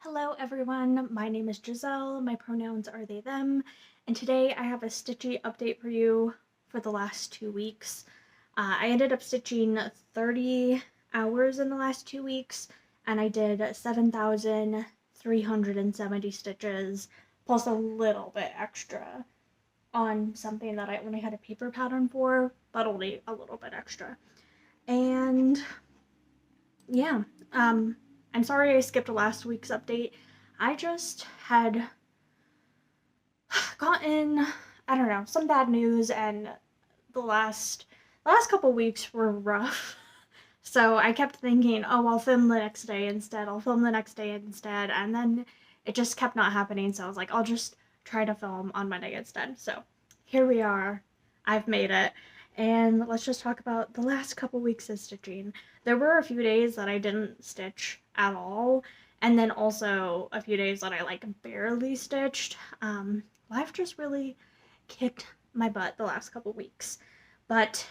Hello everyone, my name is Giselle, my pronouns are they, them, and today I have a stitchy update for you for the last 2 weeks. I ended up stitching 30 hours in the last 2 weeks, and I did 7,370 stitches, plus a little bit extra on something that I only had a paper pattern for, but only a little bit extra. And yeah, I'm sorry I skipped last week's update. I just had gotten, I don't know, some bad news, and the last couple weeks were rough. So I kept thinking, oh, I'll film the next day instead. I'll film the next day instead, and then it just kept not happening. So I was like, I'll just try to film on Monday instead. So here we are. I've made it. And let's just talk about the last couple weeks of stitching. There were a few days that I didn't stitch at all, and then also a few days that I like barely stitched. Life just really kicked my butt the last couple weeks, but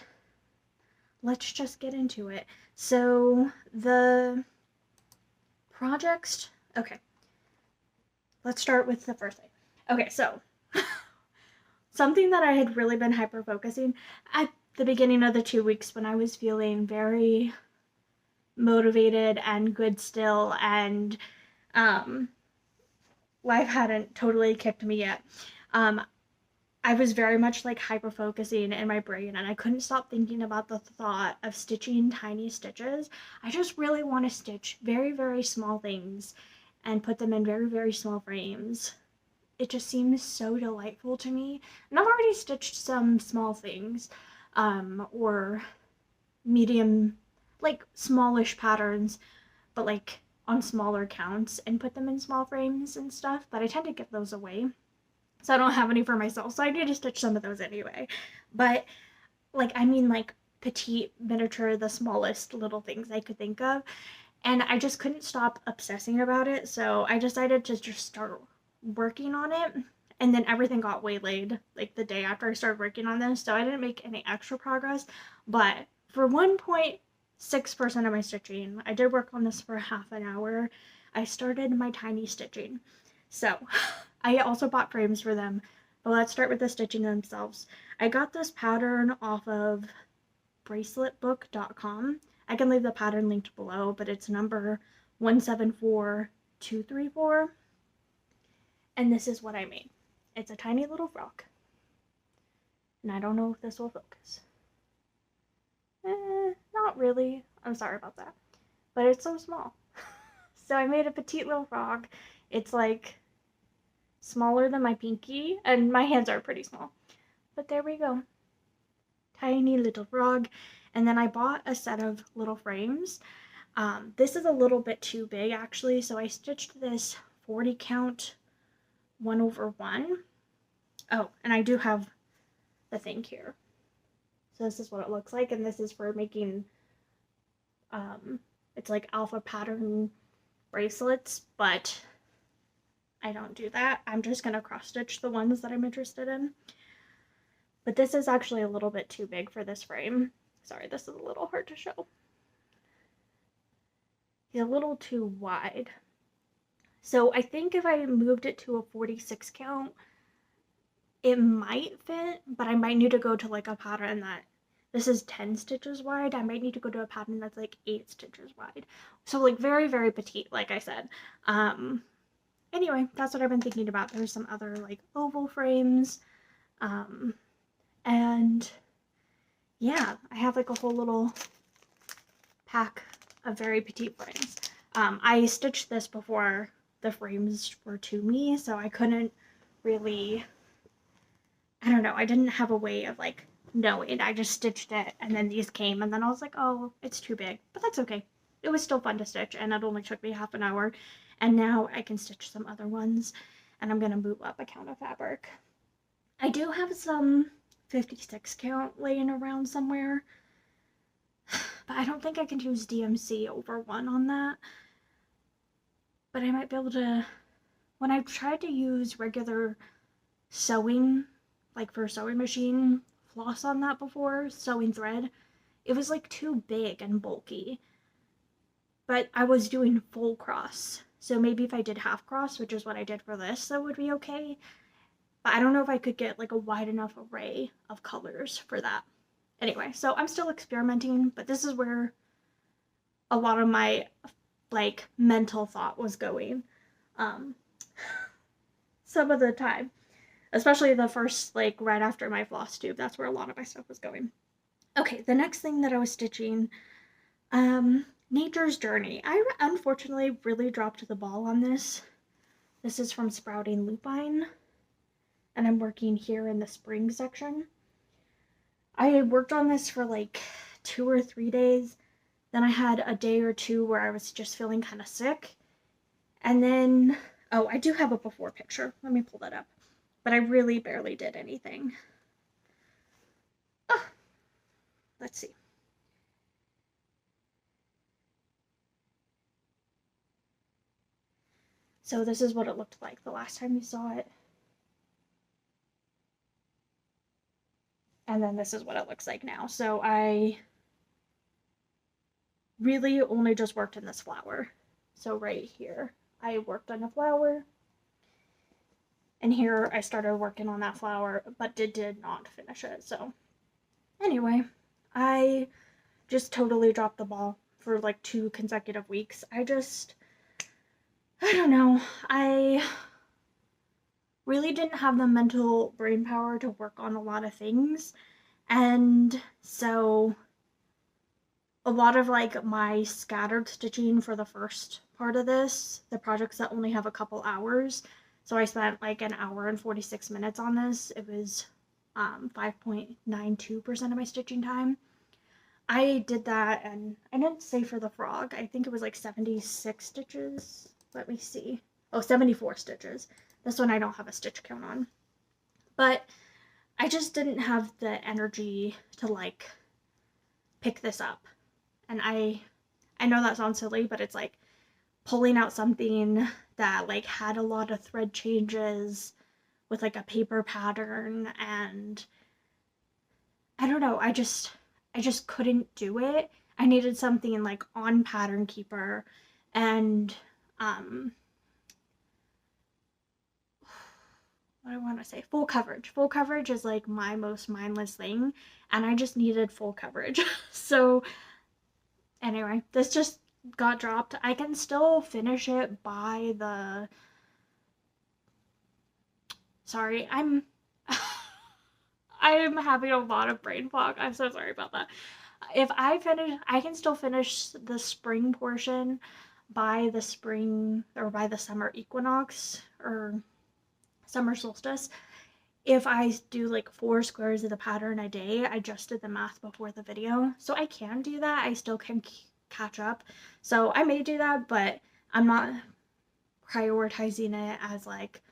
let's just get into it. So the projects, okay, let's start with the first thing. Okay, so something that I had really been hyper focusing at the beginning of the 2 weeks when I was feeling very motivated and good still, and life hadn't totally kicked me yet. I was very much like hyper focusing in my brain, and I couldn't stop thinking about the thought of stitching tiny stitches. I just really want to stitch very, very small things and put them in very, very small frames. It just seems so delightful to me. And I've already stitched some small things, or medium, like smallish patterns, but like on smaller counts, and put them in small frames and stuff, but I tend to give those away. So I don't have any for myself, so I need to stitch some of those anyway. But like petite miniature, the smallest little things I could think of. And I just couldn't stop obsessing about it, so I decided to just start working on it. And then everything got waylaid like the day after I started working on this, so I didn't make any extra progress. But for 1.6% of my stitching, I did work on this for half an hour. I started my tiny stitching. So I also bought frames for them, but let's start with the stitching themselves. I got this pattern off of braceletbook.com. I can leave the pattern linked below, but it's number 174234. And this is what I made. It's a tiny little frog. And I don't know if this will focus. Not really. I'm sorry about that. But it's so small. So I made a petite little frog. It's like smaller than my pinky, and my hands are pretty small. But there we go. Tiny little frog. And then I bought a set of little frames. This is a little bit too big actually, so I stitched this 40 count 1/1. Oh, and I do have the thing here. So this is what it looks like, and this is for making it's like alpha pattern bracelets, but I don't do that. I'm just gonna cross stitch the ones that I'm interested in. But this is actually a little bit too big for this frame. Sorry, this is a little hard to show. It's a little too wide. So I think if I moved it to a 46 count, it might fit, but I might need to go to like a pattern that, this is 10 stitches wide. I might need to go to a pattern that's like 8 stitches wide. So like very, very petite, like I said. Anyway, that's what I've been thinking about. There's some other like oval frames. And yeah, I have like a whole little pack of very petite frames. I stitched this before the frames were to me, so I couldn't really, I don't know, I didn't have a way of like knowing. I just stitched it, and then these came, and then I was like, oh, it's too big, but that's okay. It was still fun to stitch, and it only took me half an hour, and now I can stitch some other ones, and I'm gonna move up a count of fabric. I do have some 56 count laying around somewhere, but I don't think I can use DMC over 1 on that. But I might be able to, when I've tried to use regular sewing, like for sewing machine floss on that before, sewing thread, it was like too big and bulky. But I was doing full cross So maybe if I did half cross, which is what I did for this, that would be okay. But I don't know if I could get like a wide enough array of colors for that. Anyway, so I'm still experimenting, but this is where a lot of my like mental thought was going. Um, some of the time, especially the first, like right after my Flosstube, that's where a lot of my stuff was going. Okay, the next thing that I was stitching, Nature's Journey. I unfortunately really dropped the ball on this. This is from Sprouting Lupine, and I'm working here in the spring section. I worked on this for like 2 or 3 days. Then I had a day or two where I was just feeling kind of sick. And then, oh, I do have a before picture. Let me pull that up. But I really barely did anything. Oh, let's see. So this is what it looked like the last time you saw it. And then this is what it looks like now. So I really only just worked in this flower. So right here, I worked on a flower. And here I started working on that flower, but did not finish it. So anyway, I just totally dropped the ball for like 2 consecutive weeks. I don't know. I really didn't have the mental brain power to work on a lot of things. And so a lot of like my scattered stitching for the first part of this, the projects that only have a couple hours. So I spent like an hour and 46 minutes on this. It was 5.92% of my stitching time. I did that, and I didn't say for the frog. I think it was like 76 stitches. Let me see. Oh, 74 stitches. This one I don't have a stitch count on. But I just didn't have the energy to like pick this up. And I know that sounds silly, but it's like pulling out something that like had a lot of thread changes with like a paper pattern, and I don't know, I just couldn't do it. I needed something like on Pattern Keeper, and what I want to say, full coverage. Full coverage is like my most mindless thing, and I just needed full coverage. So anyway, this just got dropped. I can still finish it by the, sorry, I'm having a lot of brain fog. I'm so sorry about that. If I finish, I can still finish the spring portion by the spring or by the summer equinox or summer solstice. If I do like 4 squares of the pattern a day, I just did the math before the video, so I can do that. I still can catch up. So I may do that, but I'm not prioritizing it as like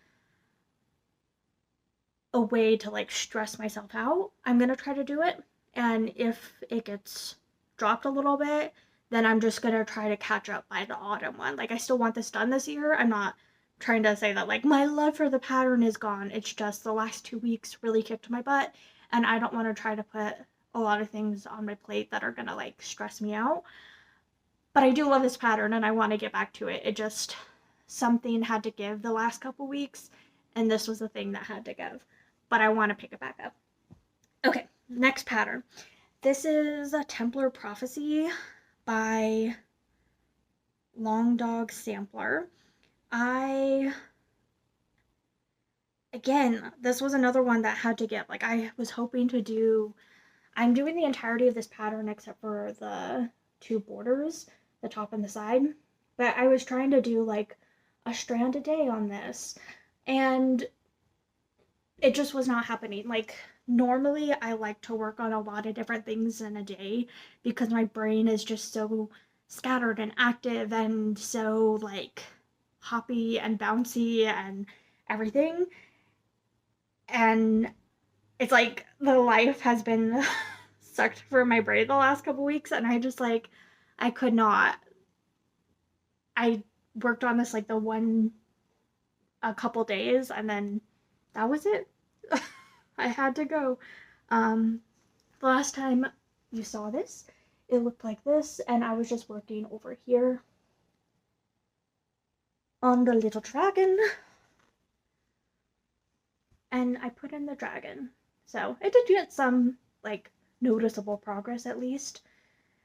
a way to like stress myself out. I'm gonna try to do it, and if it gets dropped a little bit, then I'm just gonna try to catch up by the autumn one. Like I still want this done this year. I'm not trying to say that like my love for the pattern is gone. It's just the last 2 weeks really kicked my butt, and I don't want to try to put a lot of things on my plate that are gonna like stress me out. But I do love this pattern and I want to get back to it. It just, something had to give the last couple weeks, and this was the thing that had to give. But I want to pick it back up. Okay, next pattern. This is a Templar Prophecy by Long Dog Sampler. Again, this was another one that had to give. Like I was hoping to do, I'm doing the entirety of this pattern except for the 2 borders, the top and the side. But I was trying to do like a strand a day on this, and it just was not happening. Like normally I like to work on a lot of different things in a day because my brain is just so scattered and active and so like hoppy and bouncy and everything. And it's like the life has been sucked from my brain the last couple weeks, and I just like, I could not. I worked on this like a couple days, and then that was it. I had to go. The last time you saw this, it looked like this, and I was just working over here. on the little dragon. And I put in the dragon. So it did get some, like, noticeable progress at least.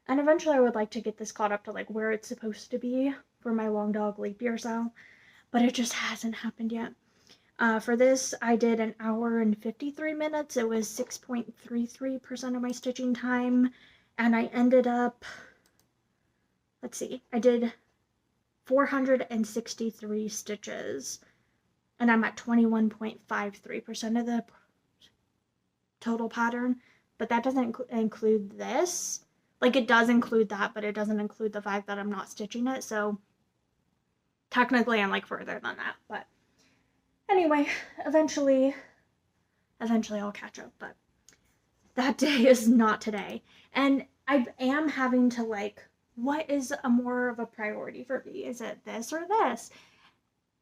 And eventually I would like to get this caught up to, like, where it's supposed to be for my long dog leap year style. But it just hasn't happened yet. For this, I did an hour and 53 minutes. It was 6.33% of my stitching time. And I ended up, let's see, I did 463 stitches. And I'm at 21.53% of the total pattern. But that doesn't include this. Like, it does include that, but it doesn't include the fact that I'm not stitching it. So technically I'm like further than that. But anyway, eventually I'll catch up, but that day is not today. And I am having to, like, what is a more of a priority for me? Is it this or this?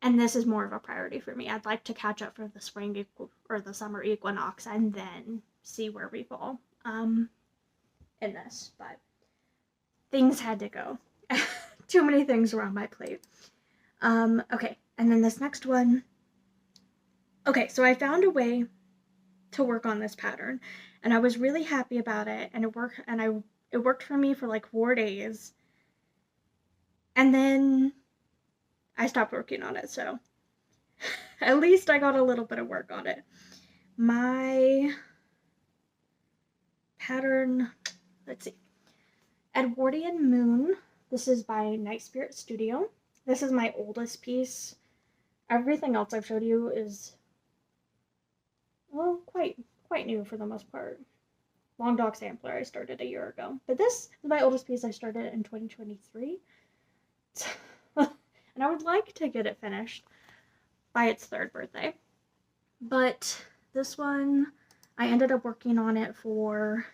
And this is more of a priority for me. I'd like to catch up for the spring or the summer equinox and then see where we fall in this. But things had to go. Too many things were on my plate. Okay, and then this next one. Okay, so I found a way to work on this pattern, and I was really happy about it, and it worked for me for like 4 days. And then I stopped working on it, so at least I got a little bit of work on it. My pattern, let's see, Edwardian Moon. This is by Night Spirit Studio. This is my oldest piece. Everything else I've showed you is, well, quite new for the most part. Long Dog Sampler I started a year ago. But this is my oldest piece. I started in 2023. And I would like to get it finished by its 3rd birthday. But this one, I ended up working on it for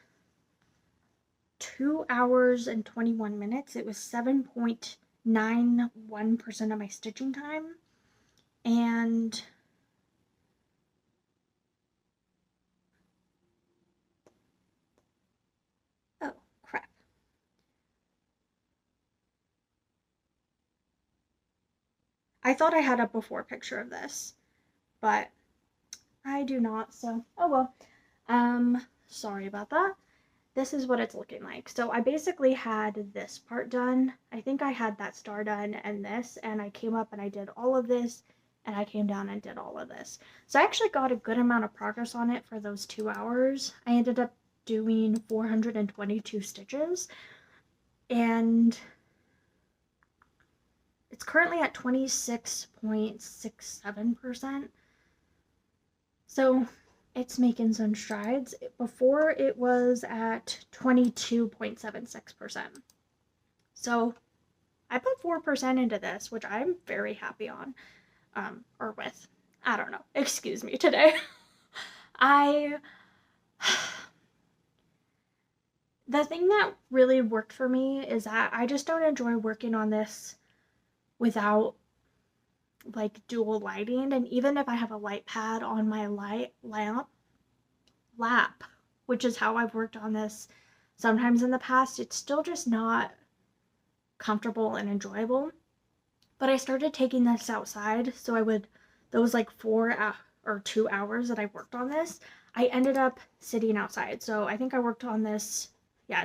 2 hours and 21 minutes. It was 7.91% of my stitching time. And oh, crap. I thought I had a before picture of this, but I do not, so oh well. Sorry about that. This is what it's looking like. So I basically had this part done. I think I had that star done and this, and I came up and I did all of this, and I came down and did all of this. So I actually got a good amount of progress on it for those 2 hours. I ended up doing 422 stitches, and it's currently at 26.67%. So it's making some strides. Before it was at 22.76%. So I put 4% into this, which I'm very happy on, or with. I don't know. Excuse me today. The thing that really worked for me is that I just don't enjoy working on this without, like, dual lighting. And even if I have a light pad on my lap, which is how I've worked on this sometimes in the past, it's still just not comfortable and enjoyable. But I started taking this outside, so I would, those like 4 or 2 hours that I worked on this, I ended up sitting outside. So I think I worked on this,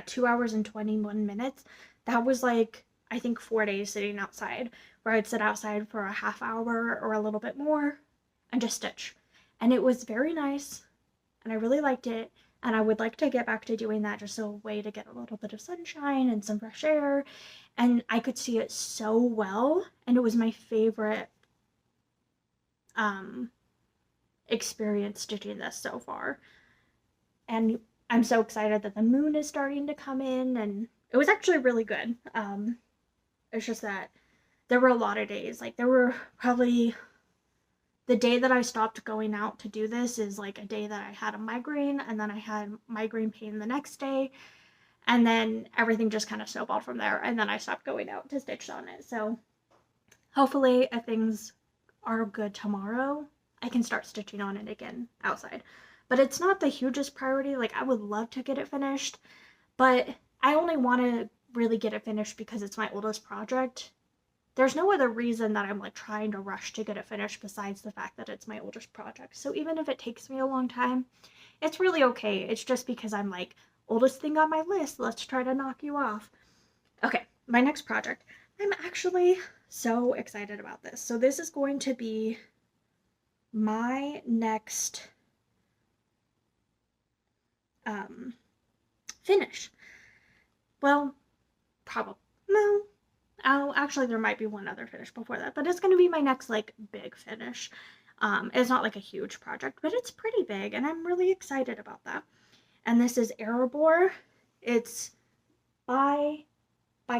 2 hours and 21 minutes. That was like, I think 4 days sitting outside, where I'd sit outside for a half hour or a little bit more and just stitch. And it was very nice, and I really liked it, and I would like to get back to doing that, just a way to get a little bit of sunshine and some fresh air. And I could see it so well, and it was my favorite experience stitching this so far. And I'm so excited that the moon is starting to come in, and it was actually really good. It's just that there were a lot of days, like there were probably, the day that I stopped going out to do this is like a day that I had a migraine, and then I had migraine pain the next day, and then everything just kind of snowballed from there, and then I stopped going out to stitch on it. So hopefully if things are good tomorrow, I can start stitching on it again outside. But it's not the hugest priority. Like, I would love to get it finished, but I only want to really get it finished because it's my oldest project. there's no other reason that I'm like trying to rush to get it finished besides the fact that it's my oldest project. So even if it takes me a long time, it's really okay. It's just because I'm like, oldest thing on my list, let's try to knock you off. Okay, my next project. I'm actually so excited about this. So this is going to be my next finish. Well, probably, no. Oh, actually, there might be one other finish before that, but it's going to be my next like big finish. It's not like a huge project, but it's pretty big, and I'm really excited about that. And this is Erebor. It's by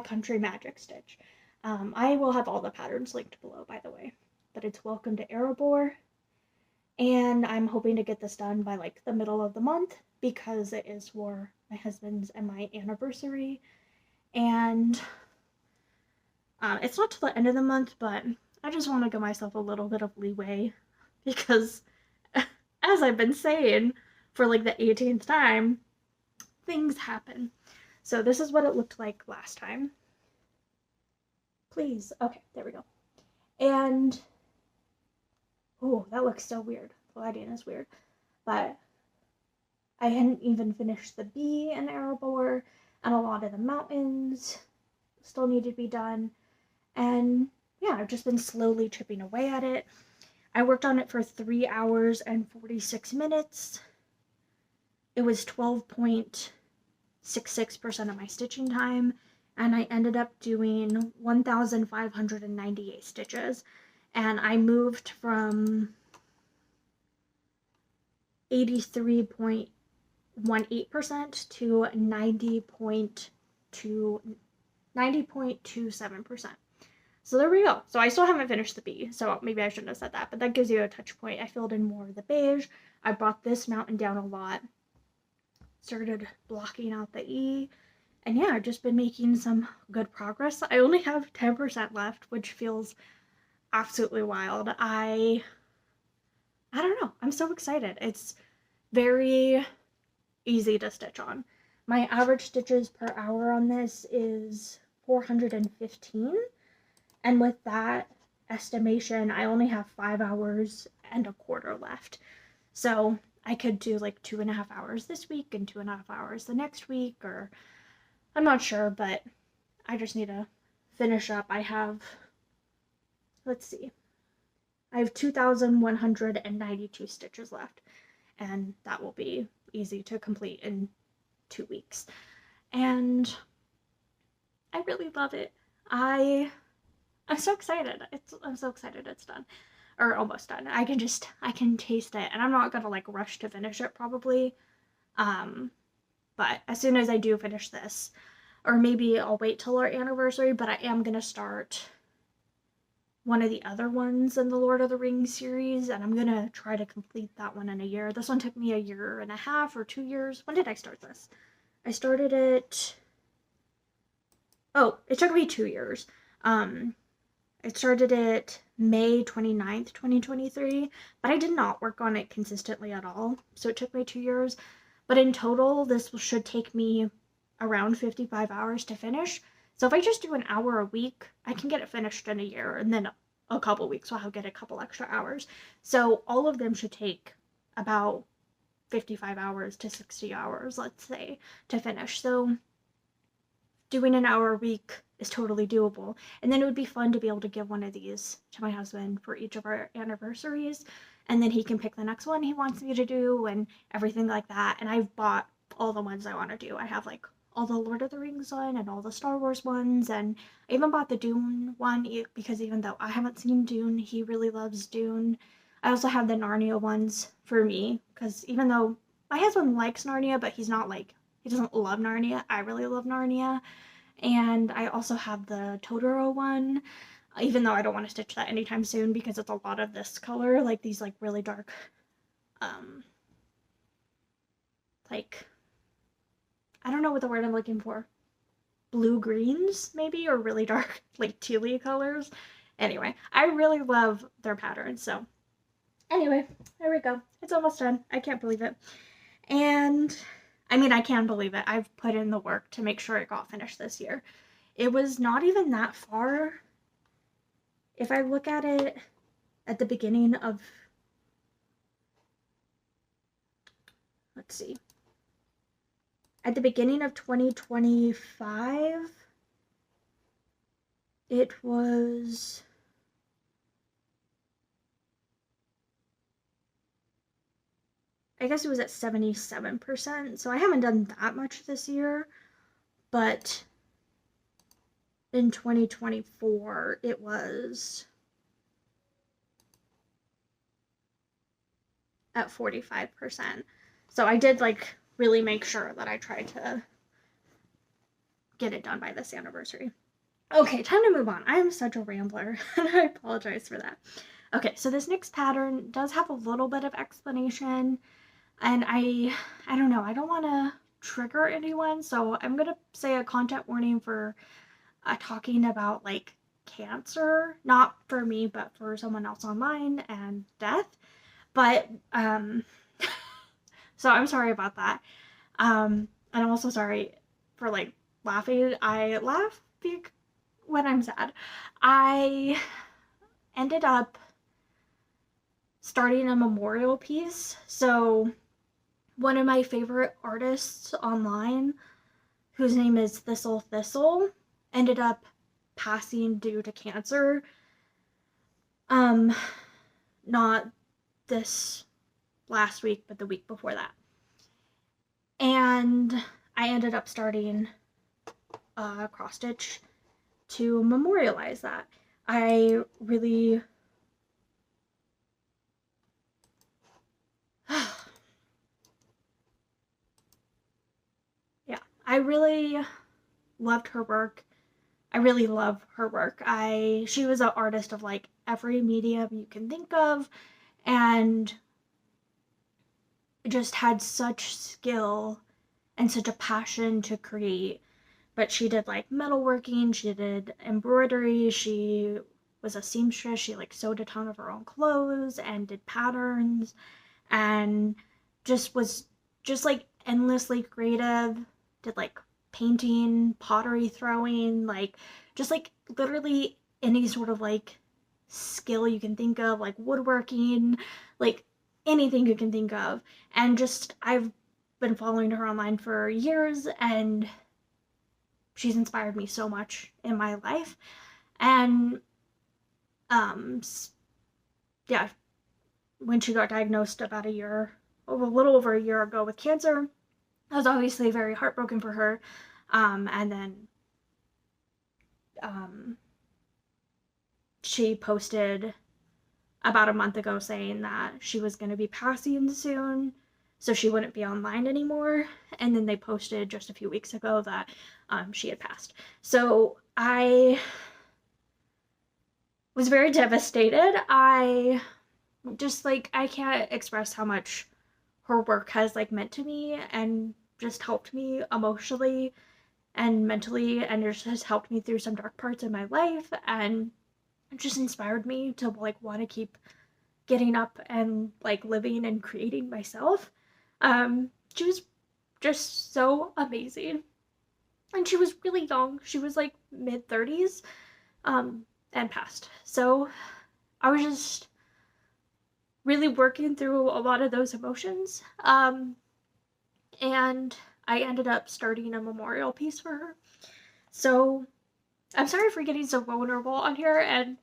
Country Magic Stitch. I will have all the patterns linked below, by the way. But it's Welcome to Erebor. And I'm hoping to get this done by like the middle of the month because it is for my husband's and my anniversary. And it's not till the end of the month, but I just want to give myself a little bit of leeway because, as I've been saying for like the 18th time, things happen. So this is what it looked like last time. Please. Okay, there we go. And, oh, that looks so weird. The lighting is weird. But I hadn't even finished the bee in Erebor, and a lot of the mountains still need to be done. And yeah, I've just been slowly chipping away at it. I worked on it for 3 hours and 46 minutes. It was 12.66% of my stitching time, and I ended up doing 1,598 stitches, and I moved from 83.18% to 90.27%. So there we go. So I still haven't finished the bee, so maybe I shouldn't have said that, but that gives you a touch point. I filled in more of the beige. I brought this mountain down a lot. Started blocking out the E. And yeah, I've just been making some good progress. I only have 10% left, which feels absolutely wild. I don't know. I'm so excited. It's very easy to stitch on. My average stitches per hour on this is 415. And with that estimation, I only have 5 hours and a quarter left. So I could do like 2.5 hours this week and 2.5 hours the next week, or I'm not sure, but I just need to finish up. I have, let's see, I have 2,192 stitches left, and that will be easy to complete in 2 weeks. And I really love it. I'm so excited. I'm so excited it's done. Or almost done. I can taste it. And I'm not gonna like rush to finish it probably. But as soon as I do finish this, or maybe I'll wait till our anniversary, but I am gonna start one of the other ones in the Lord of the Rings series, and I'm gonna try to complete that one in a year. This one took me 1.5 years or 2 years. When did I start this? I started it, oh, it took me 2 years. I started it May 29th, 2023, but I did not work on it consistently at all, so it took me 2 years. But in total, this should take me around 55 hours to finish. So if I just do an hour a week, I can get it finished in a year, and then a couple weeks I'll get a couple extra hours. So all of them should take about 55 hours to 60 hours, let's say, to finish. So doing an hour a week is totally doable. And then it would be fun to be able to give one of these to my husband for each of our anniversaries. And then he can pick the next one he wants me to do and everything like that. And I've bought all the ones I want to do. I have like all the Lord of the Rings one and all the Star Wars ones. And I even bought the Dune one because even though I haven't seen Dune, he really loves Dune. I also have the Narnia ones for me because even though my husband likes Narnia, but he's not like, he doesn't love Narnia. I really love Narnia. And I also have the Totoro one, even though I don't want to stitch that anytime soon because it's a lot of this color, like these like really dark, like, I don't know what the word I'm looking for. Blue greens, maybe, or really dark, like tealy colors. Anyway, I really love their patterns, so anyway, there we go. It's almost done. I can't believe it. And I mean, I can believe it. I've put in the work to make sure it got finished this year. It was not even that far if I look at it at the beginning of, let's see, at the beginning of 2025, it was, I guess it was at 77%. So I haven't done that much this year, but in 2024, it was at 45%. So I did like really make sure that I tried to get it done by this anniversary. Okay, time to move on. I am such a rambler, and I apologize for that. Okay, so this next pattern does have a little bit of explanation, and I don't know, I don't want to trigger anyone, so I'm gonna say a content warning for talking about like cancer, not for me, but for someone else online, and death. But so I'm sorry about that. And I'm also sorry for like laughing. I laugh when I'm sad. I ended up starting a memorial piece. So one of my favorite artists online, whose name is Thistle, ended up passing due to cancer. Not this last week, but the week before that. And I ended up starting a cross stitch to memorialize that. I really yeah, I really loved her work. I really love her work. She was an artist of like every medium you can think of, and just had such skill and such a passion to create. But she did like metalworking, she did embroidery, she was a seamstress, she like sewed a ton of her own clothes and did patterns, and just was just like endlessly creative, did like painting, pottery throwing, like just like literally any sort of like skill you can think of, like woodworking, like anything you can think of. And just I've been following her online for years, and she's inspired me so much in my life. And yeah, when she got diagnosed about a little over a year ago with cancer, I was obviously very heartbroken for her. And then she posted about a month ago saying that she was going to be passing soon, so she wouldn't be online anymore. And then they posted just a few weeks ago that she had passed. So I was very devastated. I just like, I can't express how much her work has like meant to me and just helped me emotionally and mentally, and it just has helped me through some dark parts of my life, and it just inspired me to like want to keep getting up and like living and creating myself. She was just so amazing, and she was really young. She was like mid 30s, and passed. So I was just really working through a lot of those emotions, and I ended up starting a memorial piece for her. So I'm sorry for getting so vulnerable on here, and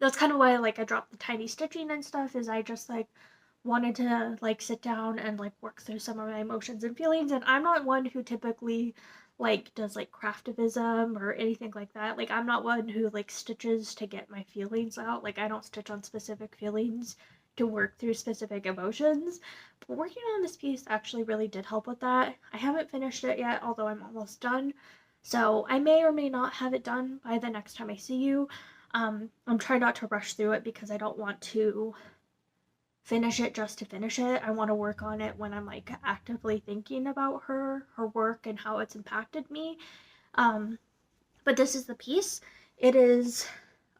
that's kind of why like I dropped the tiny stitching and stuff, is I just like wanted to like sit down and like work through some of my emotions and feelings. And I'm not one who typically like does like craftivism or anything like that. Like I'm not one who like stitches to get my feelings out. Like I don't stitch on specific feelings to work through specific emotions. But working on this piece actually really did help with that. I haven't finished it yet, although I'm almost done. So I may or may not have it done by the next time I see you. I'm trying not to rush through it because I don't want to finish it just to finish it. I want to work on it when I'm like actively thinking about her work, and how it's impacted me. But this is the piece. It is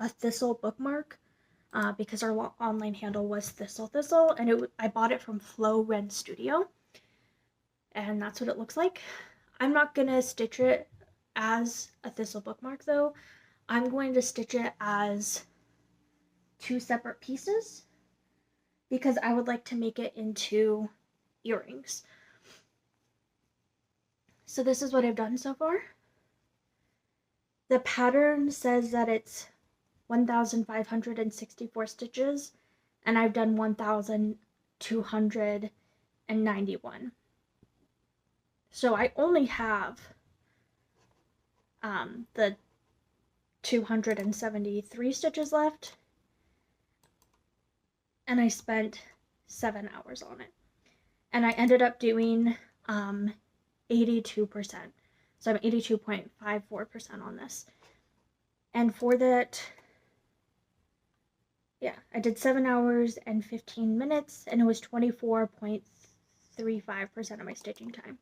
a Thistle bookmark, because our online handle was Thistle, and I bought it from Flo Ren Studio, and that's what it looks like. I'm not gonna stitch it as a thistle bookmark though, I'm going to stitch it as 2 separate pieces because I would like to make it into earrings. So this is what I've done so far. The pattern says that it's 1,564 stitches, and I've done 1,291. So I only have the 273 stitches left, and I spent 7 hours on it. And I ended up doing 82%. So I'm 82.54% on this. And for that, yeah, I did 7 hours and 15 minutes, and it was 24.35% of my stitching time.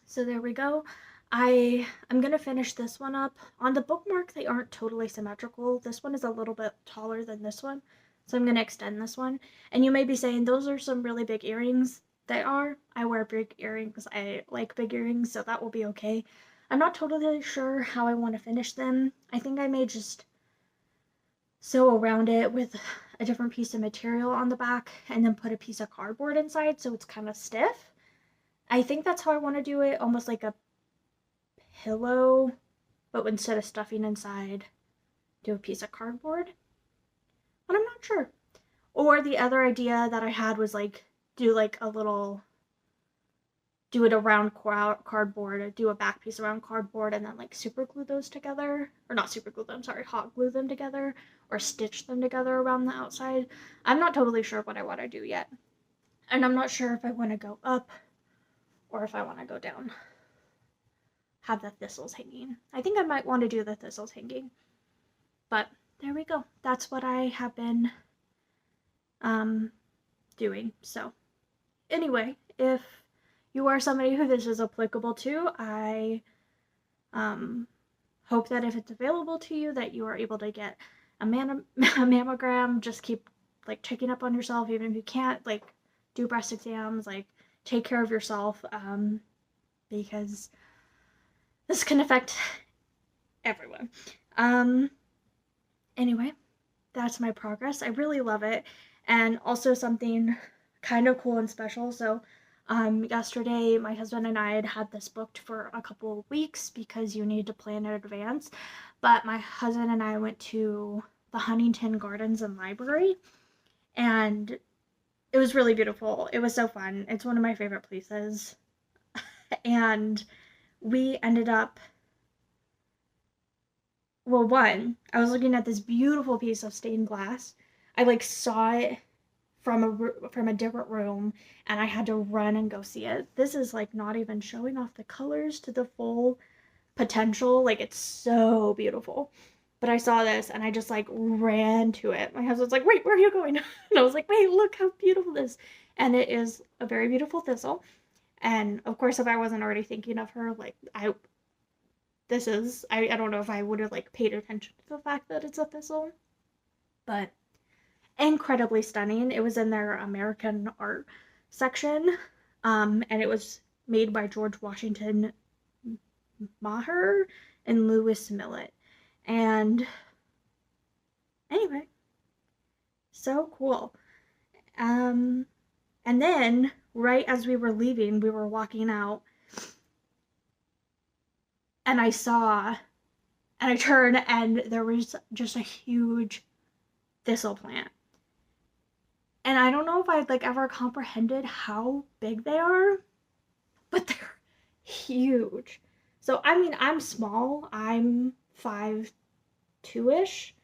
So there we go. I'm gonna finish this one up. On the bookmark, they aren't totally symmetrical. This one is a little bit taller than this one, so I'm gonna extend this one. And you may be saying, those are some really big earrings. They are. I wear big earrings. I like big earrings, so that will be okay. I'm not totally sure how I want to finish them. I think I may just sew around it with a different piece of material on the back and then put a piece of cardboard inside so it's kind of stiff. I think that's how I want to do it, almost like a pillow, but instead of stuffing inside, do a piece of cardboard. But I'm not sure. Or the other idea that I had was like do like a little, do it around cardboard, or do a back piece around cardboard and then like super glue those together, or not super glue them, sorry, hot glue them together, or stitch them together around the outside. I'm not totally sure what I want to do yet. And I'm not sure if I want to go up or if I want to go down. Have the thistles hanging. I think I might want to do the thistles hanging. But there we go. That's what I have been doing. So anyway, if you are somebody who this is applicable to, I hope that if it's available to you that you are able to get a mammogram. Just keep like checking up on yourself, even if you can't like do breast exams, like take care of yourself, because this can affect everyone. Anyway, that's my progress. I really love it. And also something kind of cool and special. So yesterday my husband and I had this booked for a couple of weeks because you need to plan in advance. But my husband and I went to the Huntington Gardens and Library, and it was really beautiful. It was so fun. It's one of my favorite places. And we ended up, well, one, I was looking at this beautiful piece of stained glass. I like saw it from a different room, and I had to run and go see it. This is like not even showing off the colors to the full potential. Like, it's so beautiful. But I saw this and I just like ran to it. My husband's like, wait, where are you going? And I was like, wait, look how beautiful this is. And it is a very beautiful thistle. And of course, if I wasn't already thinking of her, like I don't know if I would have like paid attention to the fact that it's a thistle, but incredibly stunning. It was in their American art section, and it was made by George Washington Maher and Lewis Millet. And anyway, so cool. And then right as we were leaving, we were walking out, and I turned and there was just a huge thistle plant. And I don't know if I'd like ever comprehended how big they are, but they're huge. So I mean, I'm small. I'm 5'2"-ish,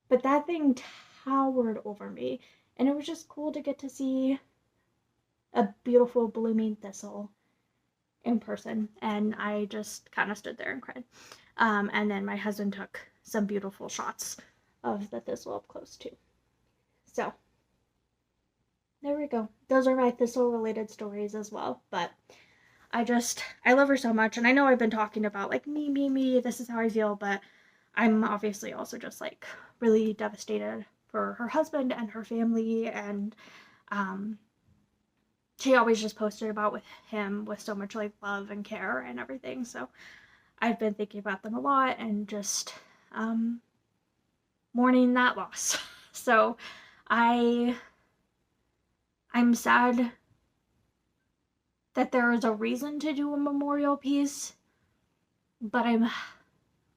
but that thing towered over me, and it was just cool to get to see a beautiful blooming thistle in person. And I just kind of stood there and cried. And then my husband took some beautiful shots of the thistle up close too. So there we go. Those are my thistle related stories as well. But I love her so much. And I know I've been talking about like me, this is how I feel, but I'm obviously also just like really devastated for her husband and her family. And she always just posted about with him with so much like love and care and everything. So I've been thinking about them a lot and just mourning that loss. So I'm sad that there is a reason to do a memorial piece, but I'm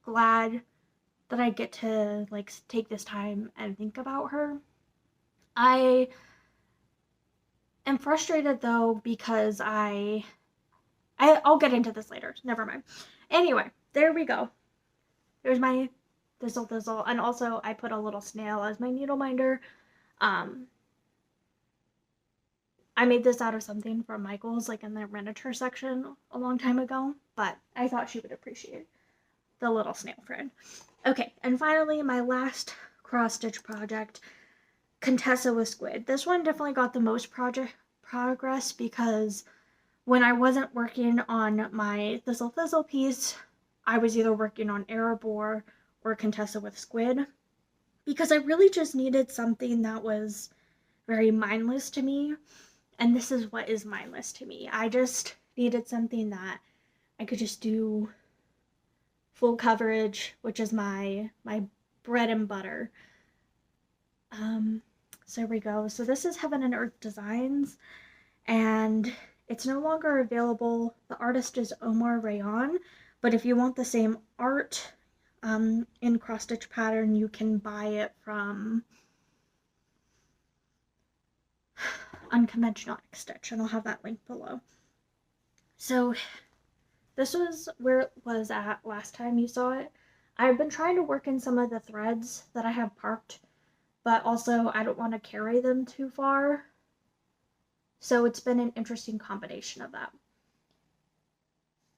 glad that I get to like take this time and think about her. I am frustrated though because I'll get into this later. Never mind. Anyway, there we go. There's my thistle, and also I put a little snail as my needle minder. I made this out of something from Michael's, like in the miniature section a long time ago, but I thought she would appreciate the little snail friend. Okay, and finally, my last cross-stitch project, Contessa with Squid. This one definitely got the most progress because when I wasn't working on my Thistle piece, I was either working on Erebor or Contessa with Squid because I really just needed something that was very mindless to me. And this is what is mindless to me. I just needed something that I could just do full coverage, which is my bread and butter. So here we go. So this is Heaven and Earth Designs, and it's no longer available. The artist is Omar Rayon, but if you want the same art in cross stitch pattern, you can buy it from Unconventional X Stitch, and I'll have that link below. So this was where it was at last time you saw it. I've been trying to work in some of the threads that I have parked, but also I don't want to carry them too far. So it's been an interesting combination of that.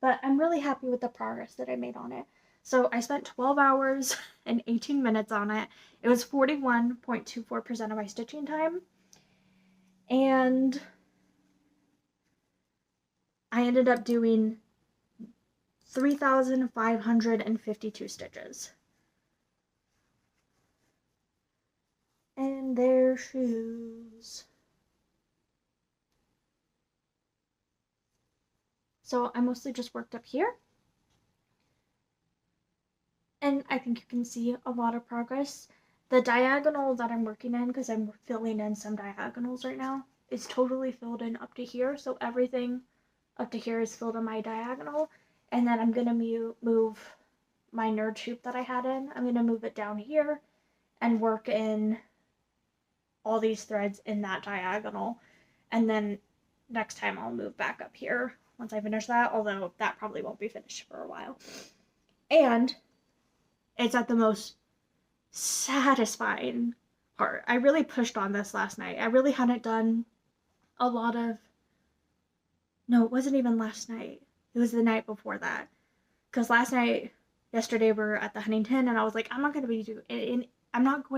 But I'm really happy with the progress that I made on it. So I spent 12 hours and 18 minutes on it. It was 41.24% of my stitching time. And I ended up doing 3,552 stitches. And their shoes. So I mostly just worked up here. And I think you can see a lot of progress. The diagonal that I'm working in, because I'm filling in some diagonals right now, is totally filled in up to here. So everything up to here is filled in my diagonal. And then I'm going to move my nerd hoop that I had in. I'm going to move it down here and work in all these threads in that diagonal. And then next time I'll move back up here once I finish that, although that probably won't be finished for a while. And it's at the most satisfying part. I really pushed on this last night. I really hadn't done a lot of, no, it wasn't even last night. It was the night before that. Because yesterday we were at the Huntington, and I was like, I'm not going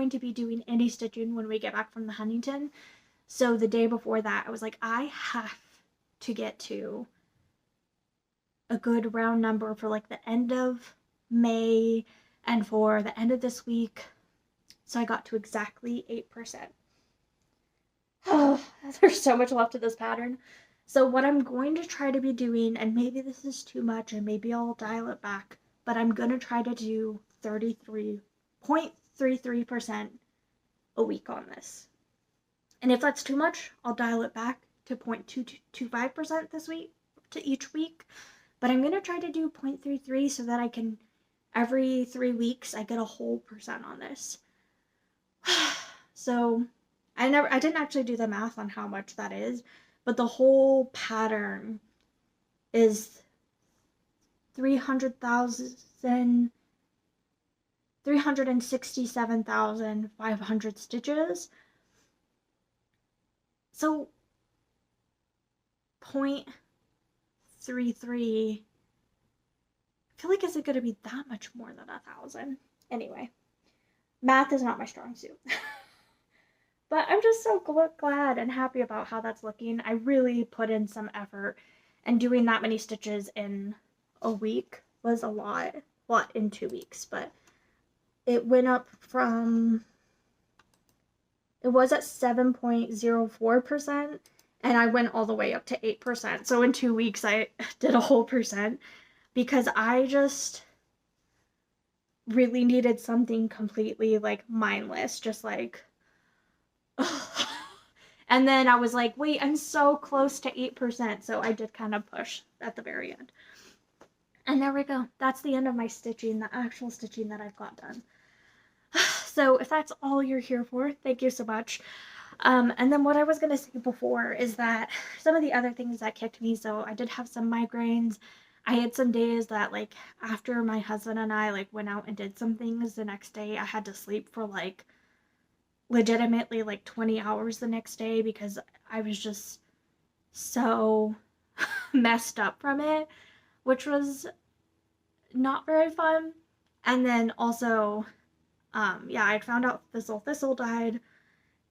to be doing any stitching when we get back from the Huntington. So the day before that, I was like, I have to get to a good round number for like the end of May and for the end of this week. So I got to exactly 8%. Oh, there's so much left of this pattern. So what I'm going to try to be doing, and maybe this is too much and maybe I'll dial it back, but I'm going to try to do 33.33% a week on this. And if that's too much, I'll dial it back to 0.225% this week, to each week. But I'm going to try to do 0.33 so that I can, every 3 weeks, I get a whole percent on this. So I didn't actually do the math on how much that is, but the whole pattern is 367,500 stitches. So 0.33, I feel like is it going to be that much more than 1,000? Anyway, math is not my strong suit. But I'm just so glad and happy about how that's looking. I really put in some effort, and doing that many stitches in a week was a lot in 2 weeks, but it went up from, it was at 7.04%, and I went all the way up to 8%. So in 2 weeks, I did a whole percent because I just really needed something completely like mindless, just like, and then I was like, wait, I'm so close to 8%. So I did kind of push at the very end. And there we go. That's the end of my stitching, the actual stitching that I've got done. So if that's all you're here for, thank you so much. And then what I was going to say before is that some of the other things that kicked me, so I did have some migraines. I had some days that, like, after my husband and I, like, went out and did some things, the next day I had to sleep for, like, legitimately, like, 20 hours the next day because I was just so messed up from it, which was not very fun. And then also, yeah, I found out Thistle died.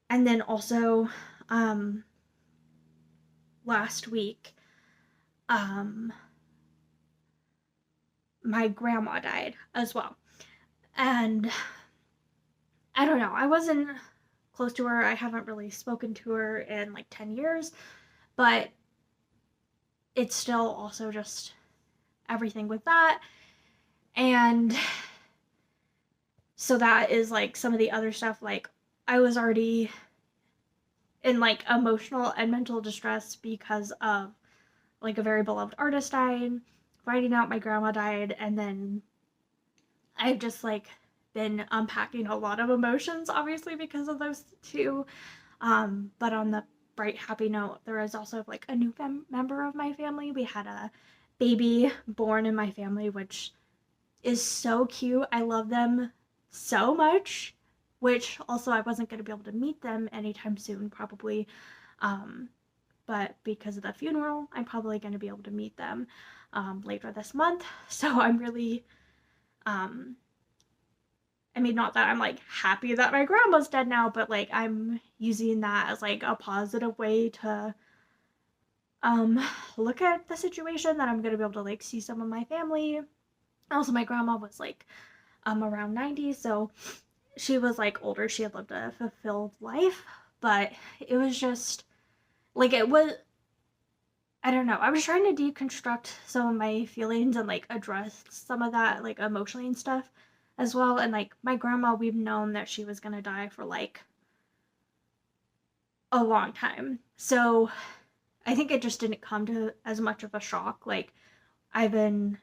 And then also, um, last week, um, my grandma died as well. And I don't know, I wasn't close to her. I haven't really spoken to her in like 10 years, but it's still also just everything with that. And so that is like some of the other stuff. Like, I was already in like emotional and mental distress because of like a very beloved artist died, finding out my grandma died, and then I've just like been unpacking a lot of emotions, obviously, because of those two. But on the bright, happy note, there is also like a new member of my family. We had a baby born in my family, which is so cute. I love them so much, which also I wasn't going to be able to meet them anytime soon, probably. Um, but because of the funeral, I'm probably going to be able to meet them later this month. So I'm really, I mean, not that I'm like happy that my grandma's dead now, but like I'm using that as like a positive way to um, look at the situation, that I'm going to be able to like see some of my family. Also, my grandma was like around 90, so she was like older. She had lived a fulfilled life, but it was just like, it was, I don't know. I was trying to deconstruct some of my feelings and like address some of that like emotionally and stuff as well. And like my grandma, we've known that she was gonna die for like a long time. So I think it just didn't come to as much of a shock. Like, I've been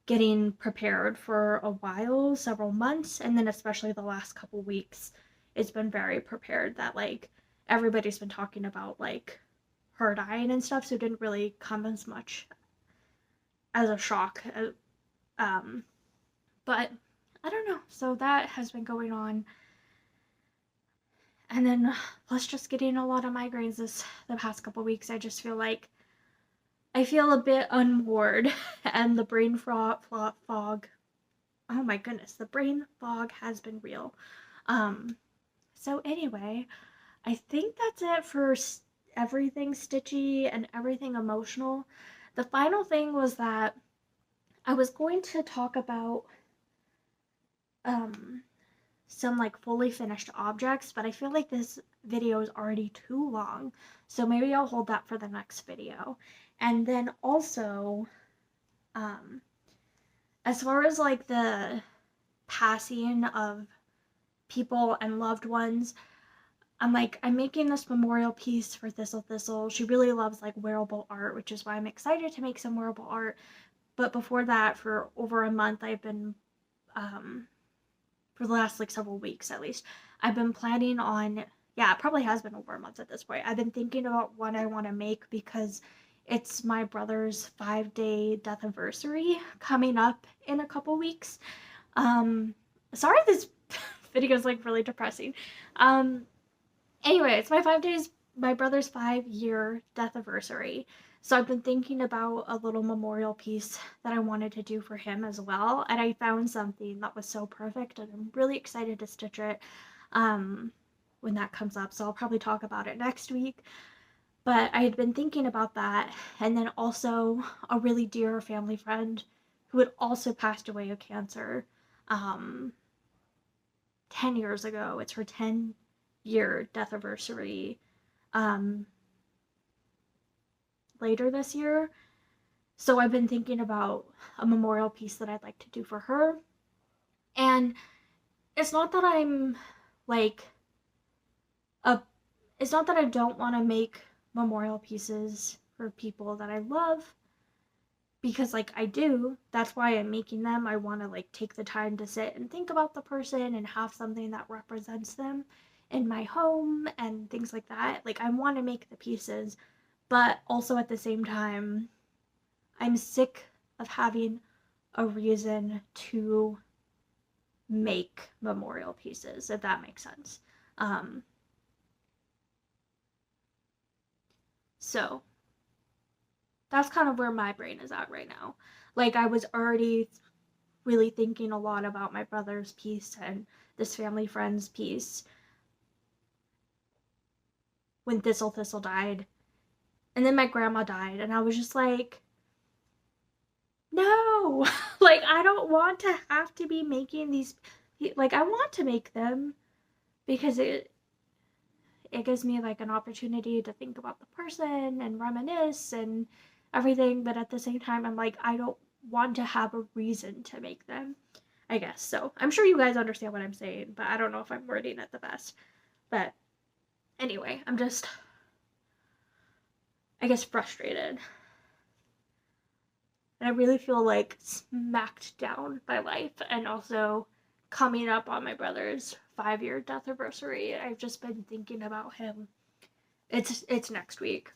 getting prepared for a while, several months, and then especially the last couple weeks, it's been very prepared that like everybody's been talking about like her dying and stuff, so it didn't really come as much as a shock. Um, but I don't know. So that has been going on, and then plus just getting a lot of migraines the past couple weeks. I just feel like I feel a bit unmoored, and the brain fog. Oh my goodness, the brain fog has been real. Um, so anyway, I think that's it for everything stitchy and everything emotional. The final thing was that I was going to talk about um, some like fully finished objects, but I feel like this video is already too long, so maybe I'll hold that for the next video. And then also, um, as far as like the passing of people and loved ones, I'm making this memorial piece for Thistle. She really loves like wearable art, which is why I'm excited to make some wearable art. But before that, for over a month, I've been for the last like several weeks at least, I've been planning on, yeah, it probably has been over a month at this point. I've been thinking about what I want to make because it's my brother's 5-day death anniversary coming up in a couple weeks. Sorry, this video is like really depressing. Anyway, it's my brother's 5-year death anniversary. So I've been thinking about a little memorial piece that I wanted to do for him as well. And I found something that was so perfect, and I'm really excited to stitch it when that comes up. So I'll probably talk about it next week. But I had been thinking about that. And then also a really dear family friend who had also passed away of cancer 10 years ago. It's her 10-year death anniversary. Um, later this year. So I've been thinking about a memorial piece that I'd like to do for her. And it's not that I'm like a it's not that I don't want to make memorial pieces for people that I love, because like I do. That's why I'm making them. I want to like take the time to sit and think about the person and have something that represents them in my home and things like that. Like I want to make the pieces, but also at the same time I'm sick of having a reason to make memorial pieces, if that makes sense. Um, so that's kind of where my brain is at right now. Like, I was already really thinking a lot about my brother's piece and this family friend's piece when Thistle died. And then my grandma died, and I was just like, no, like, I don't want to have to be making these. Like, I want to make them because it gives me like an opportunity to think about the person and reminisce and everything, but at the same time I'm like, I don't want to have a reason to make them, I guess. So I'm sure you guys understand what I'm saying, but I don't know if I'm wording it the best. But anyway, I'm just, I guess, frustrated, and I really feel like smacked down by life, and also coming up on my brother's 5-year death anniversary. I've just been thinking about him. It's next week.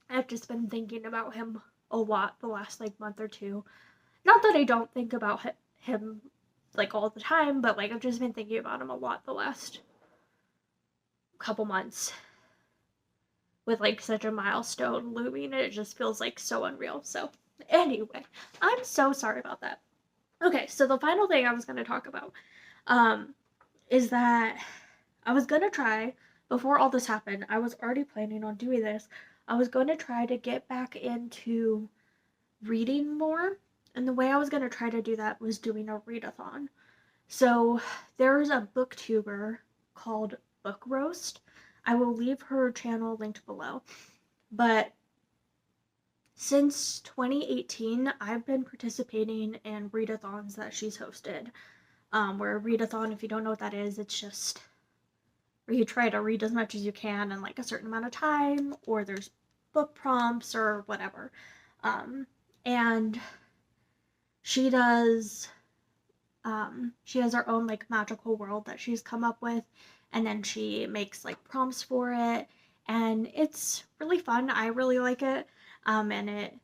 I've just been thinking about him a lot the last like month or two. Not that I don't think about him like all the time, but like I've just been thinking about him a lot the last couple months with like such a milestone looming. It just feels like so unreal. So anyway, I'm so sorry about that. Okay, so the final thing I was going to talk about is that I was going to try, before all this happened, I was already planning on doing this. I was going to try to get back into reading more. And the way I was going to try to do that was doing a readathon. So there's a booktuber called Book Roast. I will leave her channel linked below. But since 2018, I've been participating in readathons that she's hosted. Where a readathon, if you don't know what that is, it's just where you try to read as much as you can in like a certain amount of time, or there's book prompts or whatever. And she does she has her own like magical world that she's come up with, and then she makes like prompts for it, and it's really fun. I really like it, and it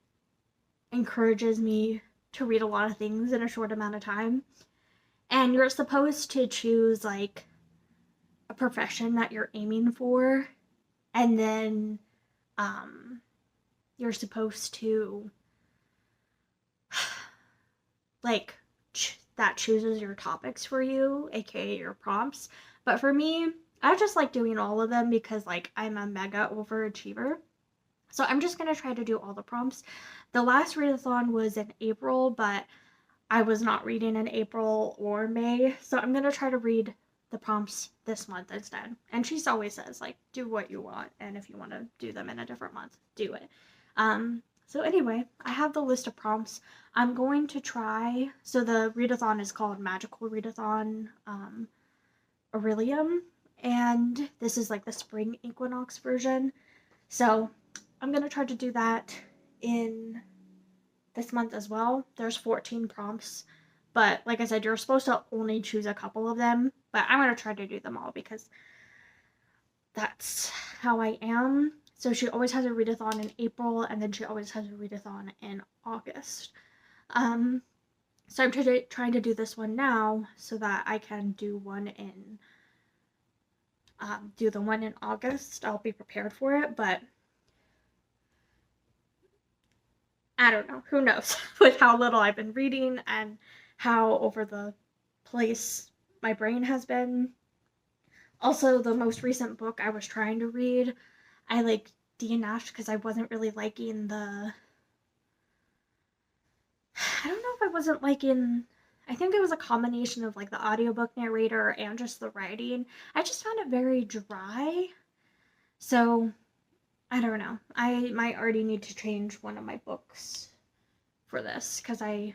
encourages me to read a lot of things in a short amount of time. And you're supposed to choose like a profession that you're aiming for, and then you're supposed to like that chooses your topics for you, aka your prompts. But for me, I just like doing all of them because like I'm a mega overachiever. So I'm just gonna try to do all the prompts. The last readathon was in April, but I was not reading in April or May, so I'm gonna try to read the prompts this month instead. And she always says like, do what you want, and if you want to do them in a different month, do it. So anyway, I have the list of prompts. I'm going to try. So the readathon is called Magical Readathon Aurelium, and this is like the spring equinox version. So I'm gonna try to do that in this month as well. There's 14 prompts, but like I said, you're supposed to only choose a couple of them, but I'm going to try to do them all because that's how I am. So she always has a readathon in April, and then she always has a readathon in August. So I'm trying to do this one now so that I can do one in do the one in August. I'll be prepared for it, but I don't know. Who knows with how little I've been reading and how over the place my brain has been. Also, the most recent book I was trying to read, I like DNF'd because I wasn't really liking the. I don't know if I wasn't liking. I think it was a combination of like the audiobook narrator and just the writing. I just found it very dry. So I don't know. I might already need to change one of my books for this because I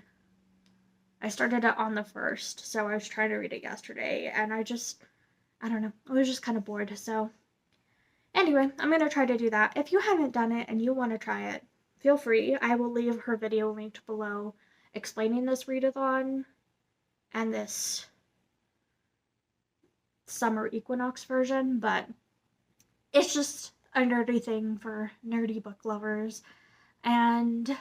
started it on the first, so I was trying to read it yesterday, and I don't know, I was just kind of bored. So anyway, I'm gonna try to do that. If you haven't done it and you want to try it, feel free. I will leave her video linked below explaining this readathon and this summer equinox version, but it's just a nerdy thing for nerdy book lovers. And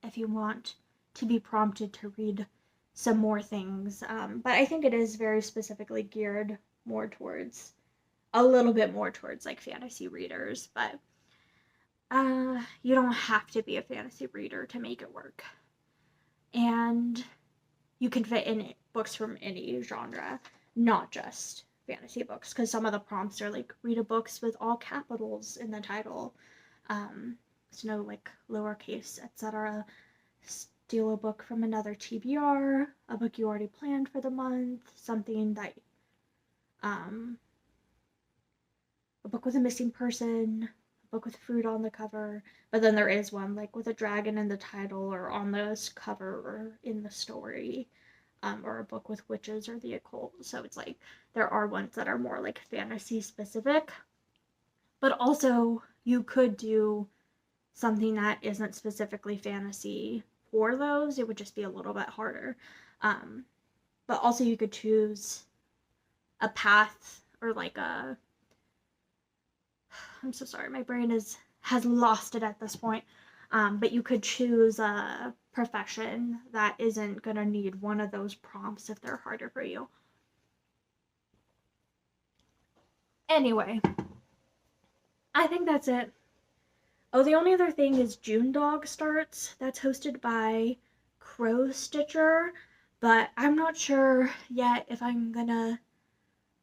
if you want to be prompted to read some more things, but I think it is very specifically geared more towards a little bit more towards like fantasy readers, but you don't have to be a fantasy reader to make it work. And you can fit in books from any genre, not just fantasy books, because some of the prompts are like read a books with all capitals in the title. So no like lowercase, etc. Steal a book from another TBR, a book you already planned for the month, something that a book with a missing person, a book with fruit on the cover, but then there is one like with a dragon in the title or on the cover or in the story, or a book with witches or the occult. So it's like there are ones that are more like fantasy specific, but also you could do something that isn't specifically fantasy for those. It would just be a little bit harder. But also you could choose a path or like a I'm so sorry, my brain has lost it at this point. But you could choose a profession that isn't gonna need one of those prompts if they're harder for you. Anyway, I think that's it. Oh, the only other thing is June Dog starts. That's hosted by Crow Stitcher, but I'm not sure yet if I'm gonna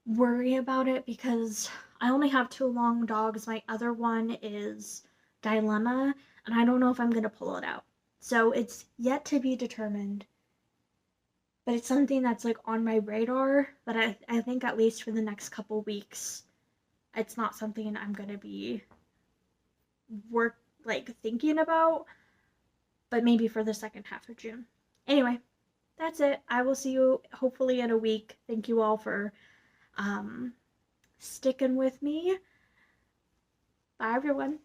worry about it because I only have 2 long dogs. My other one is Dilemma, and I don't know if I'm gonna pull it out. So it's yet to be determined. But it's something that's like on my radar. But I think at least for the next couple weeks, it's not something I'm gonna be thinking about. But maybe for the second half of June. Anyway, that's it. I will see you hopefully in a week. Thank you all for sticking with me. Bye, everyone.